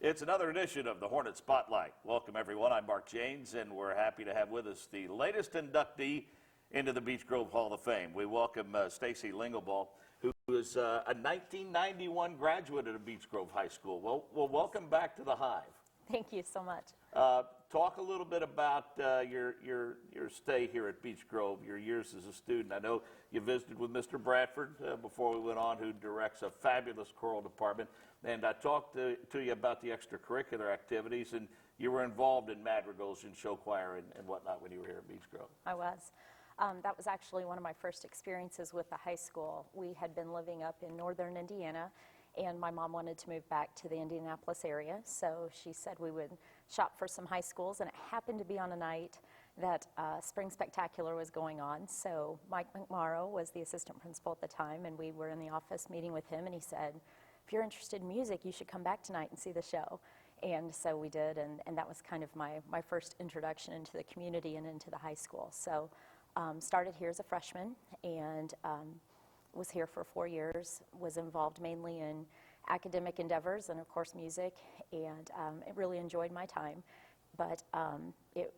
It's another edition of the Hornet Spotlight. Welcome, everyone. I'm Mark Janes, and we're happy to have with us the latest inductee into the Beech Grove Hall of Fame. We welcome Stacy Lingelbaugh, who is a 1991 graduate of Beech Grove High School. Well, welcome back to the Hive. Thank you so much. Talk a little bit about your stay here at Beech Grove, your years as a student. I know you visited with Mr. Bradford before we went on, who directs a fabulous choral department. And I talked to you about the extracurricular activities, and you were involved in madrigals and show choir and whatnot when you were here at Beech Grove. I was. That was actually one of my first experiences with the high school. We had been living up in northern Indiana, and my mom wanted to move back to the Indianapolis area, so she said we would shop for some high schools, and it happened to be on a night that Spring Spectacular was going on. So Mike McMorrow was the assistant principal at the time, and we were in the office meeting with him, and he said, if you're interested in music, you should come back tonight and see the show. And so we did, and that was kind of my first introduction into the community and into the high school. So started here as a freshman, and was here for 4 years, was involved mainly in academic endeavors and of course music, and I really enjoyed my time, but it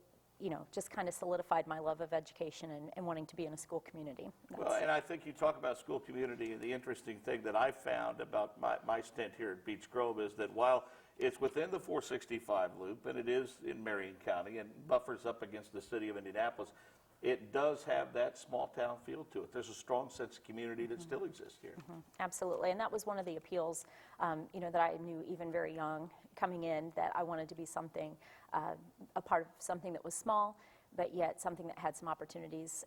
just kind of solidified my love of education and wanting to be in a school community. Well, and I think you talk about school community, and the interesting thing that I found about my stint here at Beech Grove is that while it's within the 465 loop, and it is in Marion County and buffers up against the city of Indianapolis, it does have that small town feel to it. There's a strong sense of community that still exists here. Absolutely, and that was one of the appeals, that I knew even very young coming in, that I wanted to be something, a part of something that was small, but yet something that had some opportunities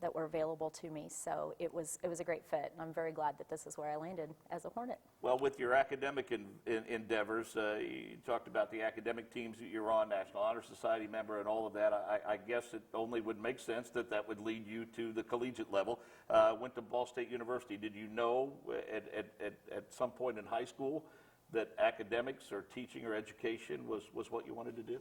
that were available to me. So it was a great fit, and I'm very glad that this is where I landed as a Hornet. Well, with your academic endeavors, you talked about the academic teams that you're on, National Honor Society member and all of that. I guess it only would make sense that would lead you to the collegiate level. Went to Ball State University. Did you know at some point in high school that academics or teaching or education was what you wanted to do?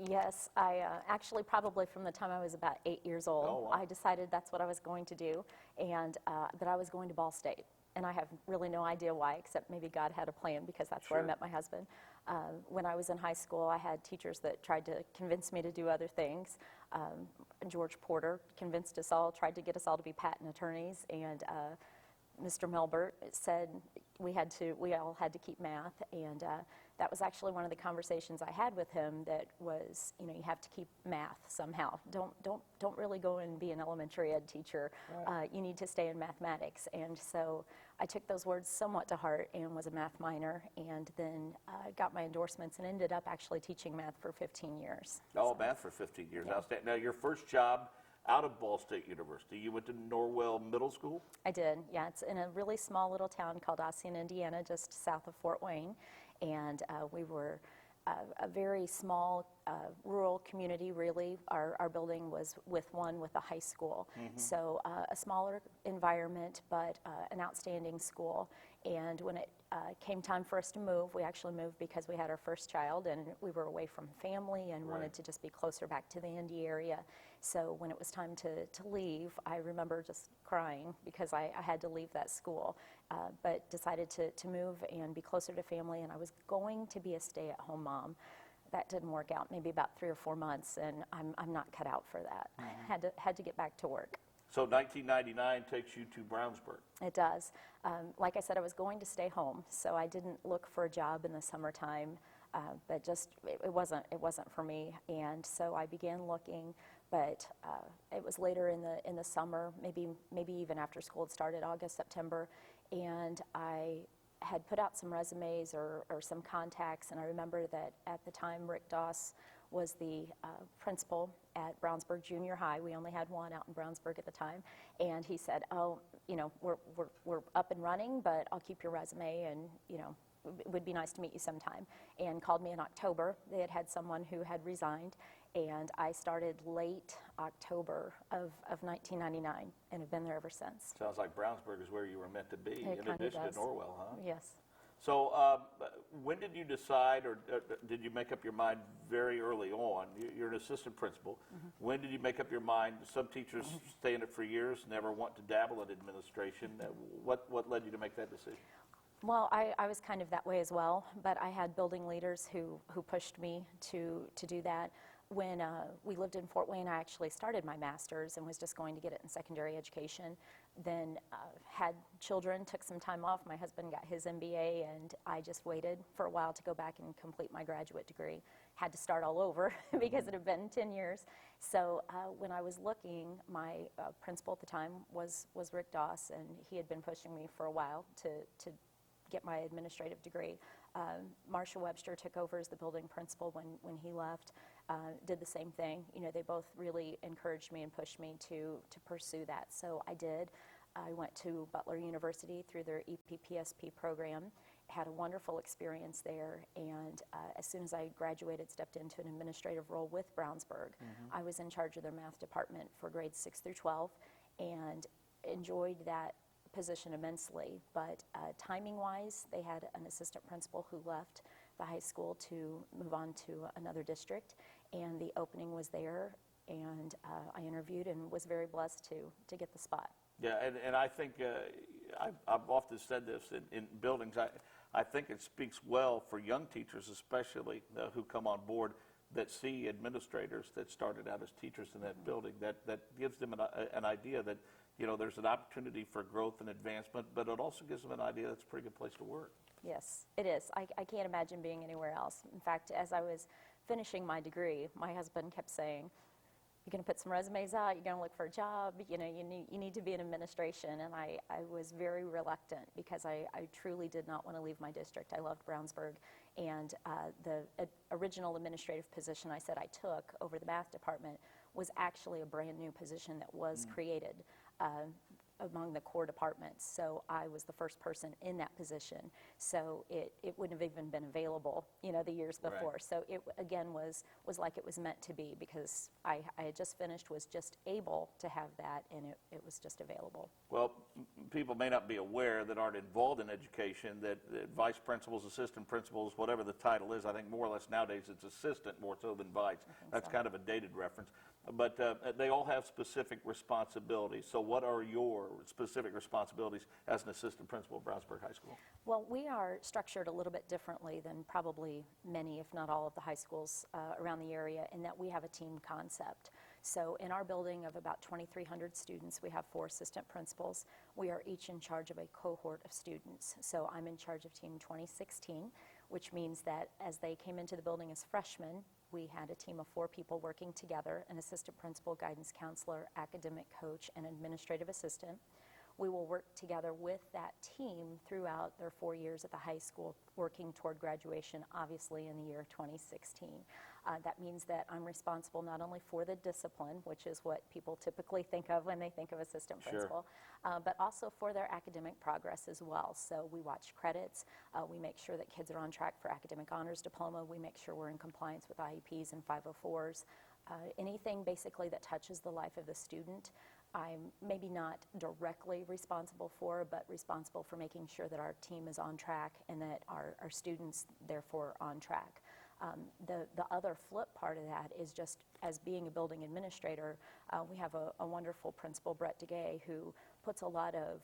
Yes, I actually probably from the time I was about 8 years old, Oh, wow. I decided that's what I was going to do, and that I was going to Ball State. And I have really no idea why, except maybe God had a plan, because that's where I met my husband. When I was in high school, I had teachers that tried to convince me to do other things. George Porter convinced us all, tried to get us all to be patent attorneys, and Mr. Melbert said we all had to keep math, and that was actually one of the conversations I had with him. That was, you have to keep math somehow. Don't really go and be an elementary ed teacher. Right. You need to stay in mathematics, and so I took those words somewhat to heart and was a math minor, and then got my endorsements and ended up actually teaching math for 15 years. Oh, so, math for 15 years. Yeah. Now, your first job out of Ball State University, you went to Norwell Middle School? I did, yeah. It's in a really small little town called Ossian, Indiana, just south of Fort Wayne. And we were a very small rural community, really. Our building was with a high school. So a smaller environment, but an outstanding school. And when it came time for us to move, we actually moved because we had our first child, and we were away from family and wanted to just be closer back to the Indy area. So when it was time to leave, I remember just crying because I had to leave that school, but decided to move and be closer to family, and I was going to be a stay-at-home mom. That didn't work out, maybe about 3 or 4 months, and I'm not cut out for that. Had to get back to work. So 1999 takes you to Brownsburg. It does. Like I said, I was going to stay home, so I didn't look for a job in the summertime, but just it wasn't for me, and so I began looking. But it was later in the summer, maybe even after school had started, August, September, and I had put out some resumes or some contacts, and I remember that at the time Rick Doss was the principal at Brownsburg Junior High. We only had one out in Brownsburg at the time, and he said, "Oh, we're up and running, but I'll keep your resume, and it would be nice to meet you sometime." And called me in October. They had someone who had resigned, and I started late October of 1999, and have been there ever since. Sounds like Brownsburg is where you were meant to be, in addition to Norwell, huh? Yes. So when did you decide, or did you make up your mind very early on? You're an assistant principal. When did you make up your mind? Some teachers stay in it for years, never want to dabble in administration. What led you to make that decision? Well, I was kind of that way as well, but I had building leaders who pushed me to do that. When we lived in Fort Wayne, I actually started my master's and was just going to get it in secondary education. Then had children, took some time off. My husband got his MBA, and I just waited for a while to go back and complete my graduate degree. Had to start all over because it had been 10 years. So when I was looking, my principal at the time was Rick Doss, and he had been pushing me for a while to get my administrative degree. Marcia Webster took over as the building principal when he left, did the same thing. You know, they both really encouraged me and pushed me to pursue that. So I did. I went to Butler University through their EPPSP program, had a wonderful experience there, and as soon as I graduated, stepped into an administrative role with Brownsburg. I was in charge of their math department for grades 6 through 12, and enjoyed that position immensely, but timing-wise, they had an assistant principal who left the high school to move on to another district, and the opening was there, and I interviewed and was very blessed to get the spot. Yeah, and I think I've often said this in buildings. I think it speaks well for young teachers, especially who come on board, that see administrators that started out as teachers in that building. That gives them an idea that, you know, there's an opportunity for growth and advancement, but it also gives them an idea that's a pretty good place to work. Yes, it is. I can't imagine being anywhere else. In fact, as I was finishing my degree, my husband kept saying, "You're going to put some resumes out, you're going to look for a job, you know, you need to be in administration." And I was very reluctant because I truly did not want to leave my district. I loved Brownsburg, and the original administrative position I said I took over the math department was actually a brand new position that was created among the core departments. So I was the first person in that position. So it wouldn't have even been available, you know, the years before. Right. So it, again, was like it was meant to be, because I had just finished, was just able to have that, and it was just available. Well, people may not be aware that aren't involved in education that vice principals, assistant principals, whatever the title is, I think more or less nowadays it's assistant more so than vice. That's kind of a dated reference. But they all have specific responsibilities. So what are your specific responsibilities as an assistant principal at Brownsburg High School? Well, we are structured a little bit differently than probably many, if not all, of the high schools around the area, in that we have a team concept. So in our building of about 2,300 students, we have 4 assistant principals. We are each in charge of a cohort of students. So I'm in charge of team 2016, which means that as they came into the building as freshmen, we had a team of 4 people working together: an assistant principal, guidance counselor, academic coach, and administrative assistant. We will work together with that team throughout their 4 years at the high school, working toward graduation, obviously, in the year 2016. That means that I'm responsible not only for the discipline, which is what people typically think of when they think of assistant principal, but also for their academic progress as well. So we watch credits, we make sure that kids are on track for academic honors diploma, we make sure we're in compliance with IEPs and 504s. Anything basically that touches the life of the student, I'm maybe not directly responsible for, but responsible for making sure that our team is on track and that our students, therefore, are on track. The other flip part of that is just as being a building administrator, we have a wonderful principal, Brett DeGay, who puts a lot of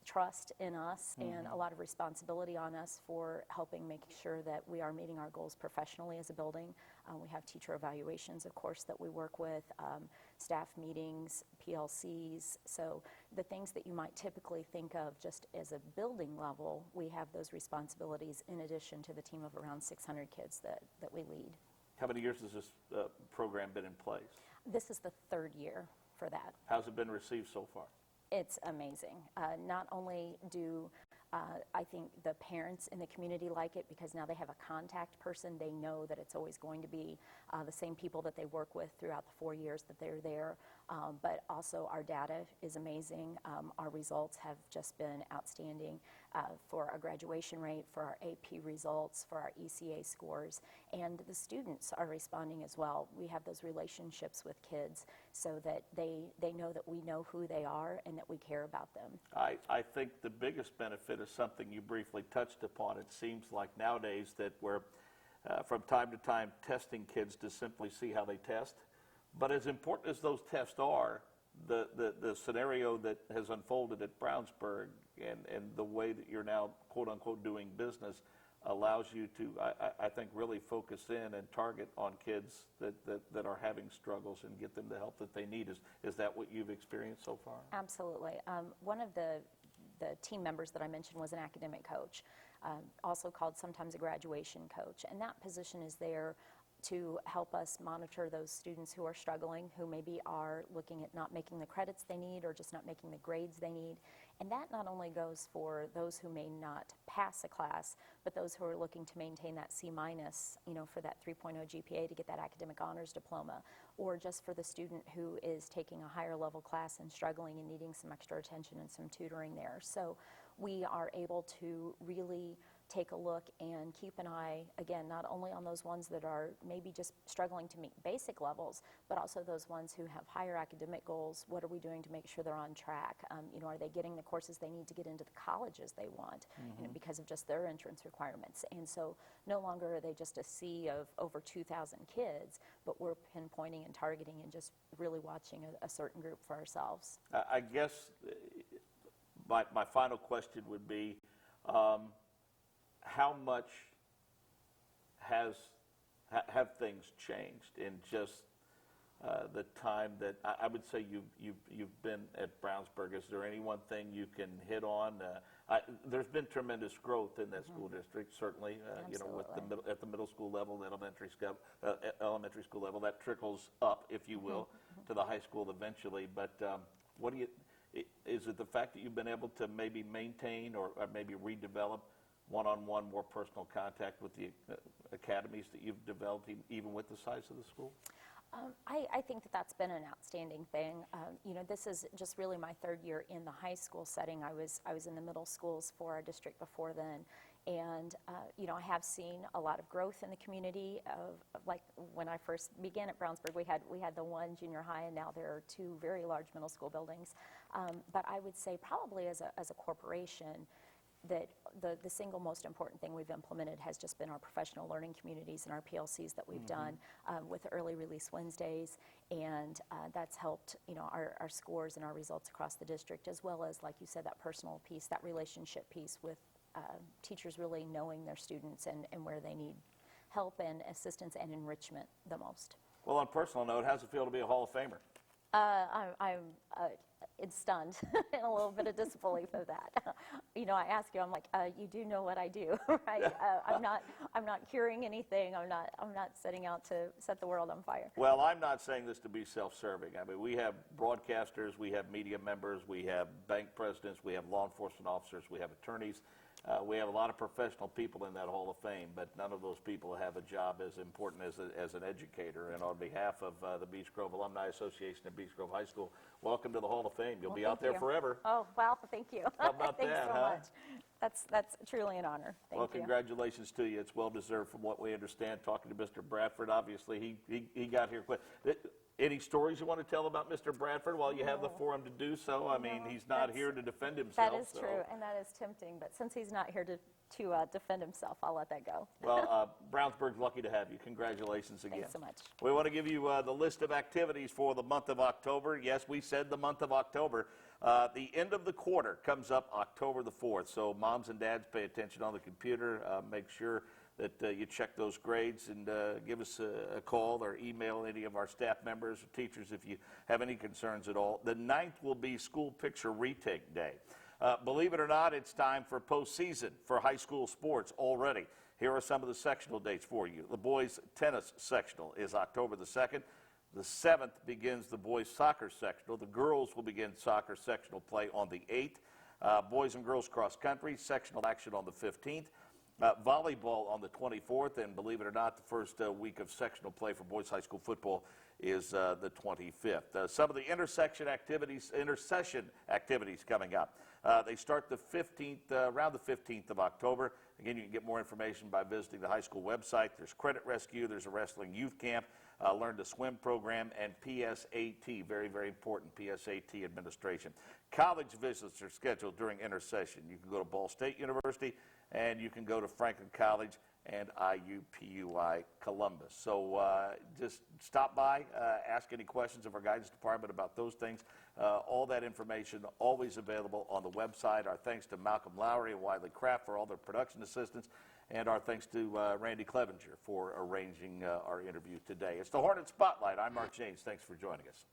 trust in us and a lot of responsibility on us for helping make sure that we are meeting our goals professionally as a building. We have teacher evaluations, of course, that we work with, staff meetings, PLCs. So the things that you might typically think of just as a building level, we have those responsibilities in addition to the team of around 600 kids that we lead. How many years has this program been in place? This is the 3rd year for that. How's it been received so far? It's amazing. Not only do I think the parents in the community like it, because now they have a contact person. They know that it's always going to be the same people that they work with throughout the 4 years that they're there. But also our data is amazing. Our results have just been outstanding for our graduation rate, for our AP results, for our ECA scores. And the students are responding as well. We have those relationships with kids so that they know that we know who they are and that we care about them. I think the biggest benefit is something you briefly touched upon. It seems like nowadays that we're from time to time testing kids to simply see how they test. But as important as those tests are, the scenario that has unfolded at Brownsburg and the way that you're now, quote unquote, doing business allows you to, I think, really focus in and target on kids that are having struggles and get them the help that they need. Is that what you've experienced so far? Absolutely. One of the team members that I mentioned was an academic coach, also called sometimes a graduation coach. And that position is there to help us monitor those students who are struggling, who maybe are looking at not making the credits they need or just not making the grades they need. And that not only goes for those who may not pass a class, but those who are looking to maintain that C-, for that 3.0 GPA to get that academic honors diploma, or just for the student who is taking a higher level class and struggling and needing some extra attention and some tutoring there. So we are able to really take a look and keep an eye, again, not only on those ones that are maybe just struggling to meet basic levels, but also those ones who have higher academic goals. What are we doing to make sure they're on track? Are they getting the courses they need to get into the colleges they want, because of just their entrance requirements? And so no longer are they just a sea of over 2,000 kids, but we're pinpointing and targeting and just really watching a certain group for ourselves. I guess my final question would be, how much have things changed in just the time that I would say you've been at Brownsburg? Is there any one thing you can hit on? There's been tremendous growth in that school district, certainly. With at the middle school level, the elementary school level, that trickles up, if you will, to the high school eventually. But is it the fact that you've been able to maybe maintain or maybe redevelop one-on-one, more personal contact with the academies that you've developed, even with the size of the school? I think that's been an outstanding thing. This is just really my third year in the high school setting. I was in the middle schools for our district before then, and I have seen a lot of growth in the community. Like when I first began at Brownsburg, we had the one junior high, and now there are two very large middle school buildings. But I would say probably as a corporation, that the single most important thing we've implemented has just been our professional learning communities and our PLCs that we've done with the early release Wednesdays, and that's helped our scores and our results across the district, as well as, like you said, that personal piece, that relationship piece with teachers really knowing their students and where they need help and assistance and enrichment the most. Well, on a personal note, how's it feel to be a Hall of Famer? I'm stunned and a little bit of disbelief of that. I ask you, I'm like, you do know what I do, right? I'm not curing anything. I'm not setting out to set the world on fire. Well, I'm not saying this to be self-serving. I mean, we have broadcasters, we have media members, we have bank presidents, we have law enforcement officers, we have attorneys. We have a lot of professional people in that Hall of Fame, but none of those people have a job as important as an educator. And on behalf of the Beech Grove Alumni Association at Beech Grove High School, welcome to the Hall of Fame. You'll be out there forever. Oh, wow, thank you. How about Thanks that, so huh? much. That's truly an honor. Thank you. Congratulations to you. It's well-deserved from what we understand. Talking to Mr. Bradford, obviously, he got here quick. Any stories you want to tell about Mr. Bradford while you have the forum to do so? I mean, he's not here to defend himself. That is true, and that is tempting. But since he's not here to defend himself, I'll let that go. Well, Brownsburg's lucky to have you. Congratulations again. Thanks so much. We want to give you the list of activities for the month of October. Yes, we said the month of October. The end of the quarter comes up October the 4th, so moms and dads, pay attention on the computer. Make sure that you check those grades and give us a call or email any of our staff members or teachers if you have any concerns at all. The 9th will be School Picture Retake Day. Believe it or not, it's time for postseason for high school sports already. Here are some of the sectional dates for you. The boys tennis sectional is October the 2nd. The 7th begins the boys soccer sectional. The girls will begin soccer sectional play on the 8th. Boys and girls cross country sectional action on the 15th. Volleyball on the 24th, and believe it or not, the first week of sectional play for boys high school football is the 25th. Some of the intersession activities coming up. They start the 15th, around the 15th of October. Again, you can get more information by visiting the high school website. There's credit rescue, there's a wrestling youth camp, Learn to Swim program, and PSAT, very, very important, PSAT administration. College visits are scheduled during intersession. You can go to Ball State University, and you can go to Franklin College and IUPUI Columbus. So just stop by, ask any questions of our guidance department about those things. All that information always available on the website. Our thanks to Malcolm Lowry and Wiley Kraft for all their production assistance, and our thanks to Randy Clevenger for arranging our interview today. It's the Hornet Spotlight. I'm Mark James. Thanks for joining us.